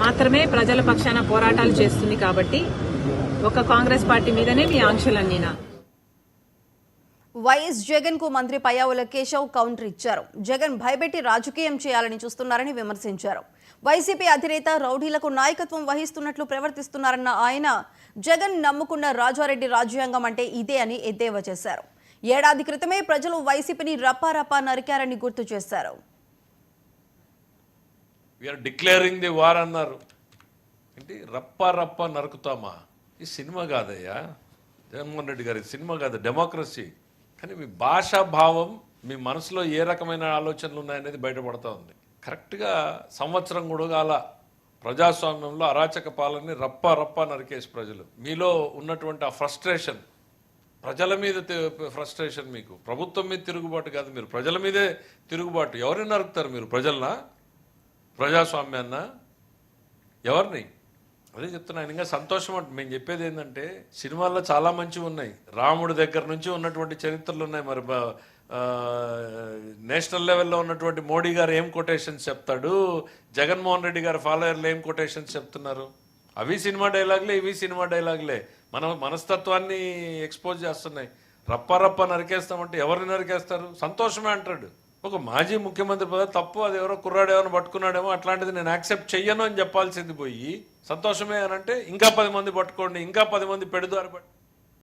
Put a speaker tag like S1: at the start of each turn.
S1: మాత్రమే ప్రజల పక్షాన పోరాటాలు చేస్తుంది కాబట్టి ఒక కాంగ్రెస్ పార్టీ మీదనే మీ ఆంక్షలన్నీనా.
S2: వైఎస్ జగన్ కు మంత్రి పయ్యావుల కేశవ్ కౌంటర్ ఇచ్చారు. జగన్ భయపెట్టి రాజకీయం చేయాలని చూస్తున్నారని విమర్శించారు. వైసీపీ అధినేత రౌడీలకు నాయకత్వం వహిస్తున్నట్లు ప్రవర్తిస్తున్నారన్న ఆయన జగన్ నమ్ముకున్న రాజారెడ్డి రాజ్యాంగం అంటే ఇదే అని ఎద్దేవా చేశారు. ఏడాది క్రితమే ప్రజలు వైసీపీని రప్పారప్పా నరికారని గుర్తు చేశారు.
S3: డిక్లేరింగ్ ది వార్ అన్నారు. ఏంటి రప్పా నరుకుతామా? ఈ సినిమా కాదయ్యా, జగన్మోహన్ రెడ్డి గారి సినిమా కాదు, డెమోక్రసీ. కానీ మీ భాషా భావం, మీ మనసులో ఏ రకమైన ఆలోచనలు ఉన్నాయనేది బయటపడతా ఉంది. కరెక్ట్గా సంవత్సరం కూడా కాల ప్రజాస్వామ్యంలో అరాచక పాలనని రప్పా నరికేసి ప్రజలు. మీలో ఉన్నటువంటి ఆ ఫ్రస్ట్రేషన్, ప్రజల మీద ఫ్రస్ట్రేషన్, మీకు ప్రభుత్వం మీద తిరుగుబాటు కాదు, మీరు ప్రజల మీదే తిరుగుబాటు. ఎవరిని నరుకుతారు మీరు? ప్రజలనా? ప్రజాస్వామ్యాన్న? ఎవరిని? అదే చెప్తున్నాను. ఇంకా సంతోషం అంటే మేము చెప్పేది ఏంటంటే, సినిమాల్లో చాలా మంచివి ఉన్నాయి, రాముడి దగ్గర నుంచి ఉన్నటువంటి చరిత్రలు ఉన్నాయి. మరి నేషనల్ లెవెల్లో ఉన్నటువంటి మోడీ గారు ఏం కొటేషన్స్ చెప్తాడు, జగన్మోహన్ రెడ్డి గారు ఫాలోయర్లు ఏం కొటేషన్స్ చెప్తున్నారు, అవి సినిమా డైలాగులే, ఇవి సినిమా డైలాగులే. మన మనస్తత్వాన్ని ఎక్స్పోజ్ చేస్తున్నాయి. రప్పా నరికేస్తామంటే ఎవరిని నరికేస్తారు? సంతోషమే అంటాడు. ఒక మాజీ ముఖ్యమంత్రి పదవి తప్పు, అది ఎవరో కుర్రాడేమో పట్టుకున్నాడేమో, అట్లాంటిది నేను యాక్సెప్ట్ చెయ్యను అని చెప్పాల్సింది పోయి సంతోషమే అని అంటే ఇంకా 10 మంది పట్టుకోండి, ఇంకా 10 మంది పెడుదారు